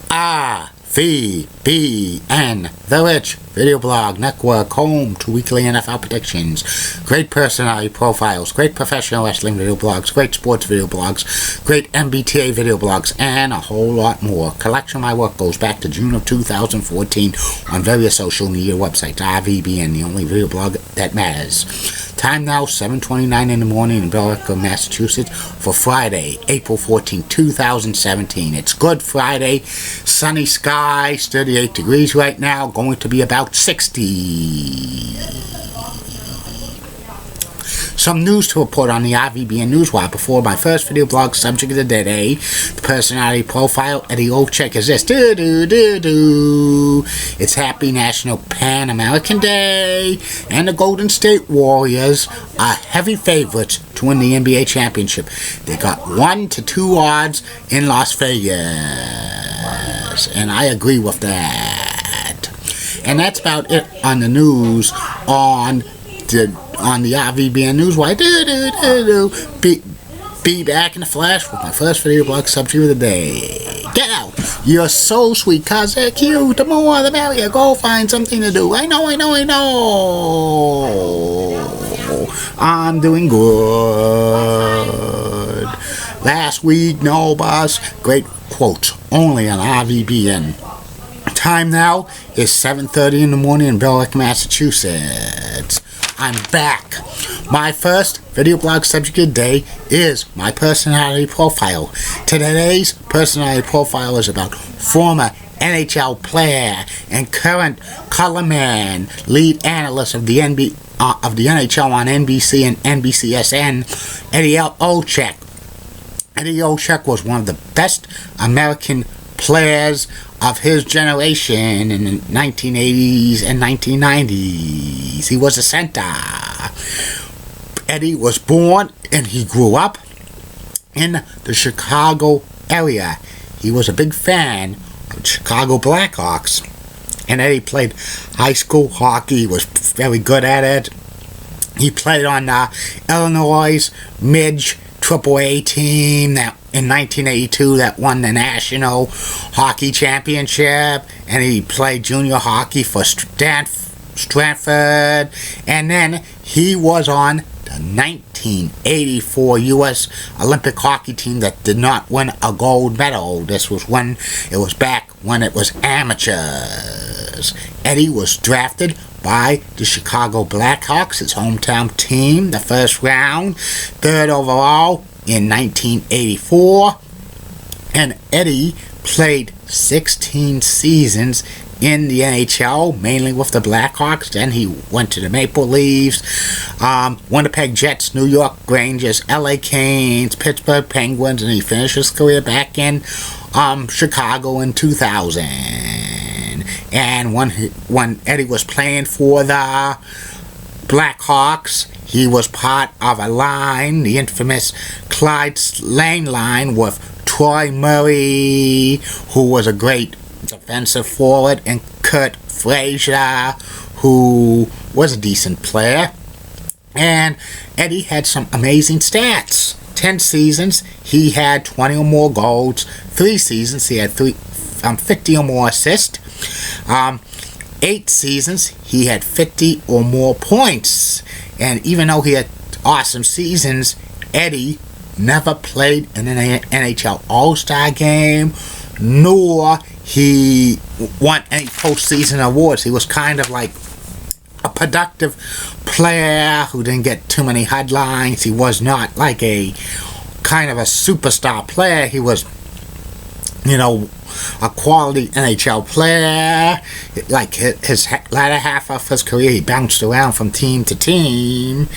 RVBN, The Rich Video Blog Network, home to weekly NFL predictions, great personality profiles, great professional wrestling video blogs, great sports video blogs, great MBTA video blogs, and a whole lot more. Collection of my work goes back to June of 2014 on various social media websites. RVBN, the only video blog that matters. Time now, 7:29 in the morning in Billerica, Massachusetts, for Friday, April 14, 2017. It's Good Friday, sunny skies, 38 degrees right now, going to be about 60. Some news to report on the RVBN Newswire before my first video blog subject of the day. The personality profile, Eddie Olczyk, is this. It's Happy National Pan American Day, and the Golden State Warriors are heavy favorites to win the NBA championship. They got 1 to 2 odds in Las Vegas, and I agree with that. And that's about it on the news on the RVBN Newswire. Be back in the flash with my first video blog subject of the day. Get out! You're so sweet, cause they're cute. The more the merrier. Go find something to do. I know. I'm doing good. Last week, no boss. Great quotes only on RVBN. Time now is 7:30 in the morning in Billerica, Massachusetts. I'm back. My first video blog subject of the day is my personality profile. Today's personality profile is about former NHL player and current colorman, lead analyst of the NHL on NBC and NBCSN, Eddie Olczyk. Eddie Olczyk was one of the best American players of his generation in the 1980s and 1990s. He was a center. Eddie was born and he grew up in the Chicago area. He was a big fan of the Chicago Blackhawks. And Eddie played high school hockey. He was very good at it. He played on the Illinois Midge AAA team that in 1982 that won the National Hockey Championship, and he played junior hockey for Stratford, and then he was on the 1984 U.S. Olympic hockey team that did not win a gold medal. This was when it was back when it was amateurs. Eddie was drafted by the Chicago Blackhawks, his hometown team, the first round, 3rd overall in 1984. And Eddie played 16 seasons in the NHL, mainly with the Blackhawks. Then he went to the Maple Leafs, Winnipeg Jets, New York Rangers, LA Canes, Pittsburgh Penguins, and he finished his career back in Chicago in 2000. And when Eddie was playing for the Blackhawks, he was part of a line, the infamous Clyde Lane line, with Troy Murray, who was a great defensive forward, and Kurt Frazier, who was a decent player. And Eddie had some amazing stats. 10 seasons, he had 20 or more goals. 3 seasons, he had 50 or more assists. 8 seasons, he had 50 or more points. And even though he had awesome seasons, Eddie never played in an NHL All-Star game, nor he won any postseason awards. He was kind of like a productive player who didn't get too many headlines. He was not like a kind of a superstar player. He was, a quality NHL player. Like his latter half of his career, he bounced around from team to team,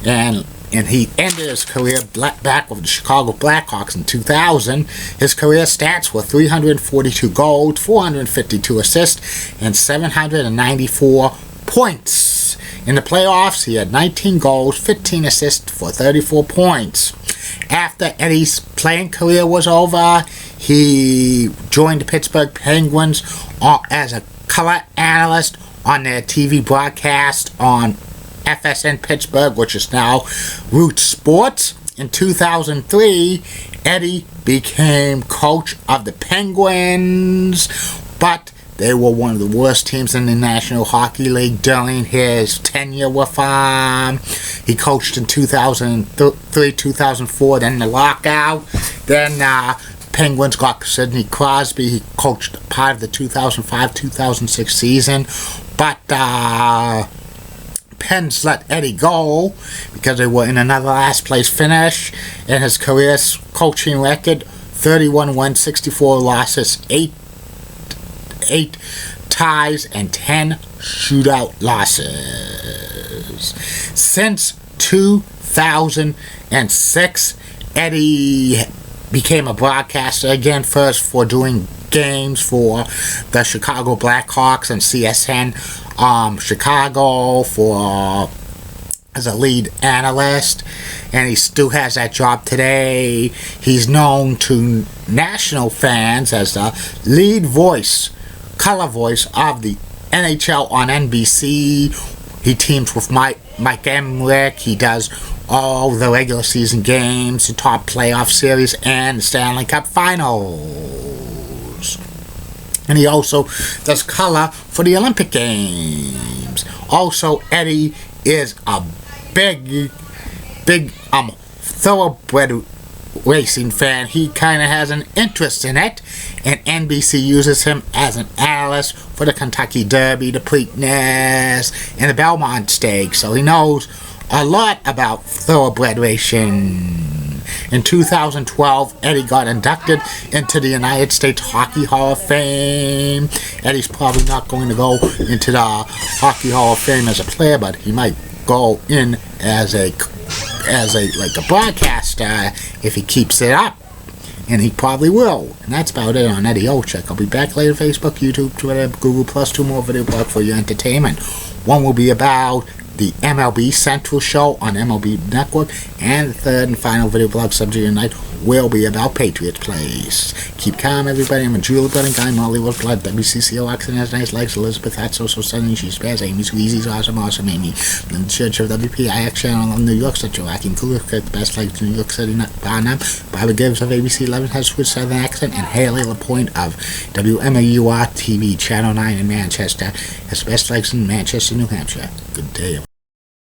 and he ended his career back with the Chicago Blackhawks in 2000. His career stats were 342 goals, 452 assists, and 794 points. In the playoffs, he had 19 goals, 15 assists for 34 points. After Eddie's playing career was over, he joined the Pittsburgh Penguins as a color analyst on their TV broadcast on FSN Pittsburgh, which is now Root Sports. in 2003, Eddie became coach of the Penguins, but they were one of the worst teams in the National Hockey League during his tenure with them. He coached in 2003, 2004, then the lockout. Then Penguins got Sidney Crosby. He coached part of the 2005-2006 season. But Pens let Eddie go because they were in another last place finish. In his career coaching record, 31 wins, 64 losses, 8 ties, and 10 shootout losses. Since 2006, Eddie became a broadcaster again, first for doing games for the Chicago Blackhawks and CSN Chicago as a lead analyst, and he still has that job today. He's known to national fans as the lead voice, color voice of the NHL on NBC. He teams with Mike Emmerich. He does all the regular season games, the top playoff series, and the Stanley Cup Finals. And he also does color for the Olympic Games. Also, Eddie is a big thoroughbred racing fan. He kind of has an interest in it, and NBC uses him as an analyst for the Kentucky Derby, the Preakness, and the Belmont Stakes. So he knows a lot about thoroughbred racing. In 2012, Eddie got inducted into the United States Hockey Hall of Fame. Eddie's probably not going to go into the Hockey Hall of Fame as a player, but he might go in as a broadcaster if he keeps it up, and he probably will. And that's about it on Eddie Olczyk. I'll be back later. Facebook, YouTube, Twitter, Google Plus, 2 more video blogs for your entertainment. One will be about the MLB Central show on MLB Network, and the third and final video blog subject tonight will be about Patriots Place. Keep calm, everybody. I'm a Julie Blooding guy, Molly with Blood, WCCO accent has nice legs, Elizabeth had so suddenly she spares, Amy's Weezy's awesome, Amy, in the Church of WPIX channel in New York, such a lacking cool, the best legs in New York City, not Barnum, Bobby Gibbs of ABC 11 has a Swiss Southern accent, and Haley LaPointe of WMAUR TV channel 9 in Manchester has the best legs in Manchester, New Hampshire. Good day,